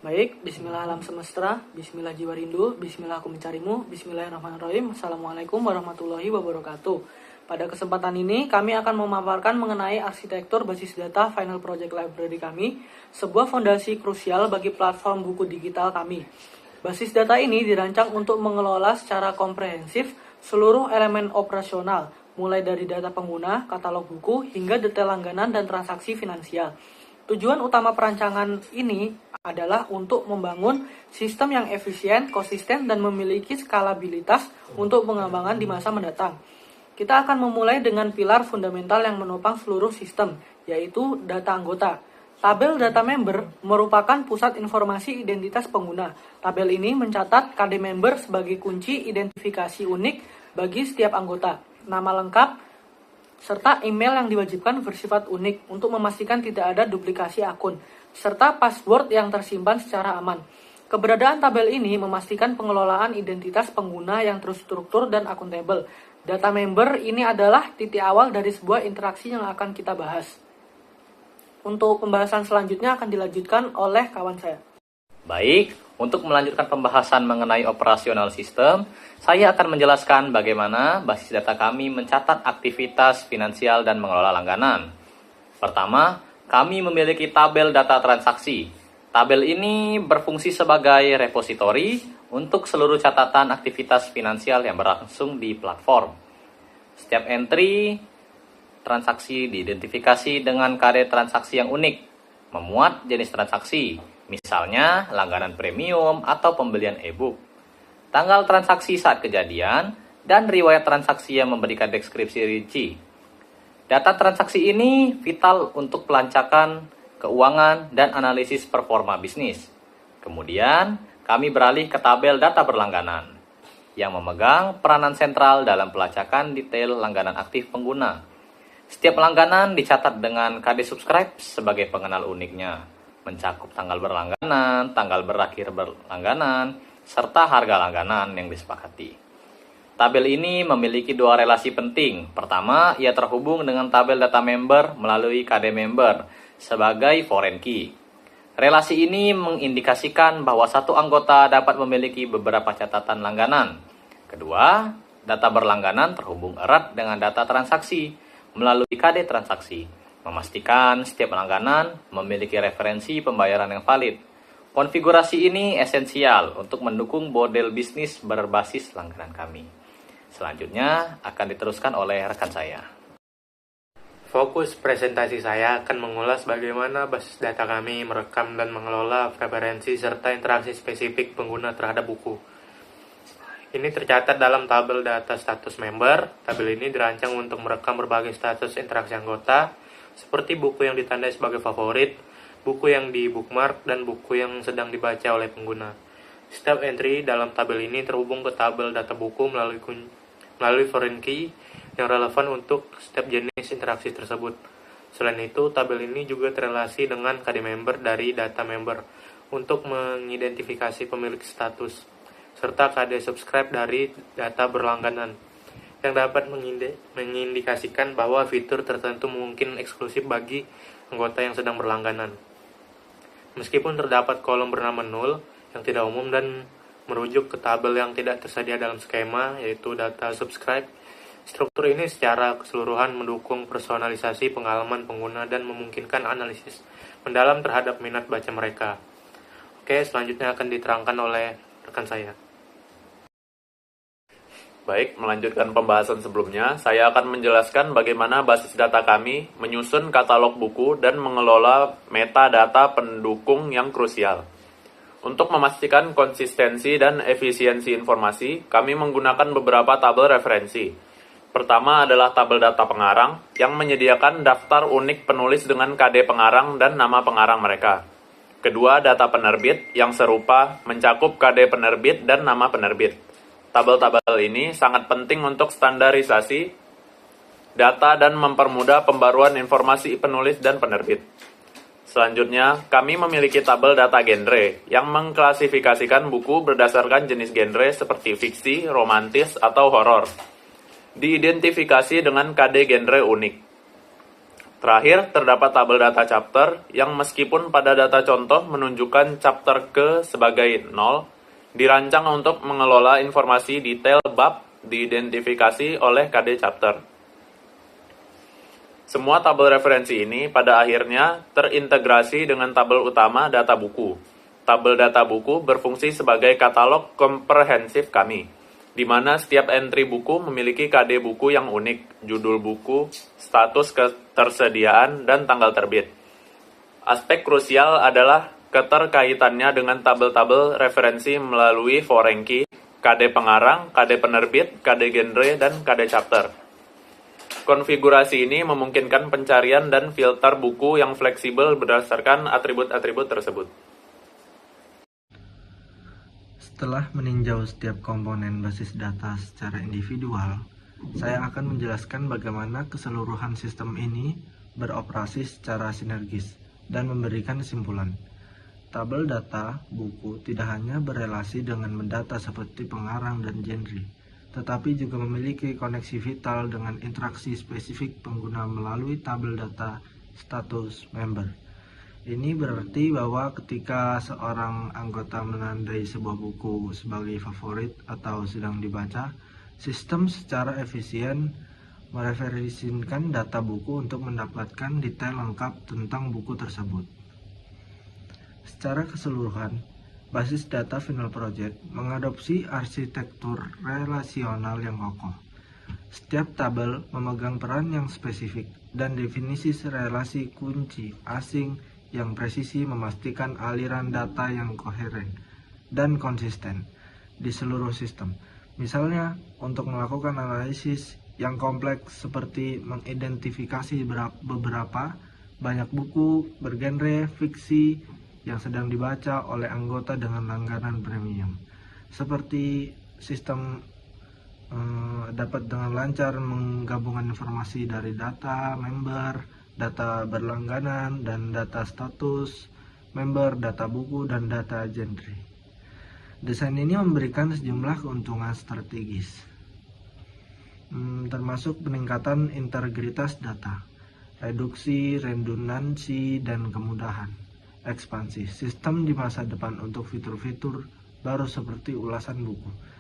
Baik, bismillah alam semesta, bismillah jiwa rindu, bismillah aku mencarimu, bismillahirrahmanirrahim. Assalamualaikum warahmatullahi wabarakatuh. Pada kesempatan ini, kami akan memaparkan mengenai arsitektur basis data Final Project Library kami, sebuah fondasi krusial bagi platform buku digital kami. Basis data ini dirancang untuk mengelola secara komprehensif seluruh elemen operasional, mulai dari data pengguna, katalog buku, hingga detail langganan dan transaksi finansial. Tujuan utama perancangan ini adalah untuk membangun sistem yang efisien, konsisten, dan memiliki skalabilitas untuk pengembangan di masa mendatang. Kita akan memulai dengan pilar fundamental yang menopang seluruh sistem, yaitu data anggota. Tabel data member merupakan pusat informasi identitas pengguna. Tabel ini mencatat KD member sebagai kunci identifikasi unik bagi setiap anggota. Nama lengkap, serta email yang diwajibkan bersifat unik untuk memastikan tidak ada duplikasi akun, serta password yang tersimpan secara aman. Keberadaan tabel ini memastikan pengelolaan identitas pengguna yang terstruktur dan akuntabel. Data member ini adalah titik awal dari sebuah interaksi yang akan kita bahas. Untuk pembahasan selanjutnya akan dilanjutkan oleh kawan saya. Baik, untuk melanjutkan pembahasan mengenai operasional sistem, saya akan menjelaskan bagaimana basis data kami mencatat aktivitas finansial dan mengelola langganan. Pertama, kami memiliki tabel data transaksi. Tabel ini berfungsi sebagai repositori untuk seluruh catatan aktivitas finansial yang berlangsung di platform. Setiap entry transaksi diidentifikasi dengan kode transaksi yang unik, memuat jenis transaksi, misalnya langganan premium atau pembelian e-book, tanggal transaksi saat kejadian, dan riwayat transaksi yang memberikan deskripsi rinci. Data transaksi ini vital untuk pelancaran keuangan dan analisis performa bisnis. Kemudian, kami beralih ke tabel data berlangganan, yang memegang peranan sentral dalam pelacakan detail langganan aktif pengguna. Setiap langganan dicatat dengan KD subscribe sebagai pengenal uniknya, mencakup tanggal berlangganan, tanggal berakhir berlangganan, serta harga langganan yang disepakati. Tabel ini memiliki dua relasi penting. Pertama, ia terhubung dengan tabel data member melalui KD member sebagai foreign key. Relasi ini mengindikasikan bahwa satu anggota dapat memiliki beberapa catatan langganan. Kedua, data berlangganan terhubung erat dengan data transaksi melalui KD transaksi, memastikan setiap langganan memiliki referensi pembayaran yang valid. Konfigurasi ini esensial untuk mendukung model bisnis berbasis langganan kami. Selanjutnya akan diteruskan oleh rekan saya. Fokus presentasi saya akan mengulas bagaimana basis data kami merekam dan mengelola preferensi serta interaksi spesifik pengguna terhadap buku. Ini tercatat dalam tabel data status member. Tabel ini dirancang untuk merekam berbagai status interaksi anggota, seperti buku yang ditandai sebagai favorit, buku yang di bookmark, dan buku yang sedang dibaca oleh pengguna. Setiap entry dalam tabel ini terhubung ke tabel data buku melalui foreign key yang relevan untuk setiap jenis interaksi tersebut. Selain itu, tabel ini juga terrelasi dengan KD member dari data member untuk mengidentifikasi pemilik status, serta KD subscribe dari data berlangganan, yang dapat mengindikasikan bahwa fitur tertentu mungkin eksklusif bagi anggota yang sedang berlangganan. Meskipun terdapat kolom bernama null yang tidak umum dan merujuk ke tabel yang tidak tersedia dalam skema, yaitu data subscribe, struktur ini secara keseluruhan mendukung personalisasi pengalaman pengguna dan memungkinkan analisis mendalam terhadap minat baca mereka. Oke, selanjutnya akan diterangkan oleh rekan saya. Baik, melanjutkan pembahasan sebelumnya, saya akan menjelaskan bagaimana basis data kami menyusun katalog buku dan mengelola metadata pendukung yang krusial. Untuk memastikan konsistensi dan efisiensi informasi, kami menggunakan beberapa tabel referensi. Pertama adalah tabel data pengarang yang menyediakan daftar unik penulis dengan KD pengarang dan nama pengarang mereka. Kedua, data penerbit yang serupa mencakup KD penerbit dan nama penerbit. Tabel-tabel ini sangat penting untuk standarisasi data dan mempermudah pembaruan informasi penulis dan penerbit. Selanjutnya, kami memiliki tabel data genre yang mengklasifikasikan buku berdasarkan jenis genre seperti fiksi, romantis, atau horor. Diidentifikasi dengan KD genre unik. Terakhir, terdapat tabel data chapter yang meskipun pada data contoh menunjukkan chapter ke sebagai 0, dirancang untuk mengelola informasi detail bab diidentifikasi oleh KD chapter. Semua tabel referensi ini pada akhirnya terintegrasi dengan tabel utama data buku. Tabel data buku berfungsi sebagai katalog komprehensif kami, di mana setiap entry buku memiliki KD buku yang unik, judul buku, status ketersediaan, dan tanggal terbit. Aspek krusial adalah keterkaitannya dengan tabel-tabel referensi melalui forenki, KD pengarang, KD penerbit, KD genre, dan KD chapter. Konfigurasi ini memungkinkan pencarian dan filter buku yang fleksibel berdasarkan atribut-atribut tersebut. Setelah meninjau setiap komponen basis data secara individual, saya akan menjelaskan bagaimana keseluruhan sistem ini beroperasi secara sinergis dan memberikan kesimpulan. Tabel data buku tidak hanya berelasi dengan mendata seperti pengarang dan genre, tetapi juga memiliki koneksi vital dengan interaksi spesifik pengguna melalui tabel data status member. Ini berarti bahwa ketika seorang anggota menandai sebuah buku sebagai favorit atau sedang dibaca, sistem secara efisien mereferensikan data buku untuk mendapatkan detail lengkap tentang buku tersebut. Secara keseluruhan, basis data Final Project mengadopsi arsitektur relasional yang kokoh. Setiap tabel memegang peran yang spesifik dan definisi relasi kunci asing yang presisi memastikan aliran data yang koheren dan konsisten di seluruh sistem. Misalnya, untuk melakukan analisis yang kompleks seperti mengidentifikasi beberapa banyak buku bergenre fiksi yang sedang dibaca oleh anggota dengan langganan premium. Seperti sistem dapat dengan lancar menggabungkan informasi dari data member, data berlangganan, dan data status member, data buku, dan data genre. Desain ini memberikan sejumlah keuntungan strategis, termasuk peningkatan integritas data, reduksi redundansi, dan kemudahan ekspansi sistem di masa depan untuk fitur-fitur baru seperti ulasan buku.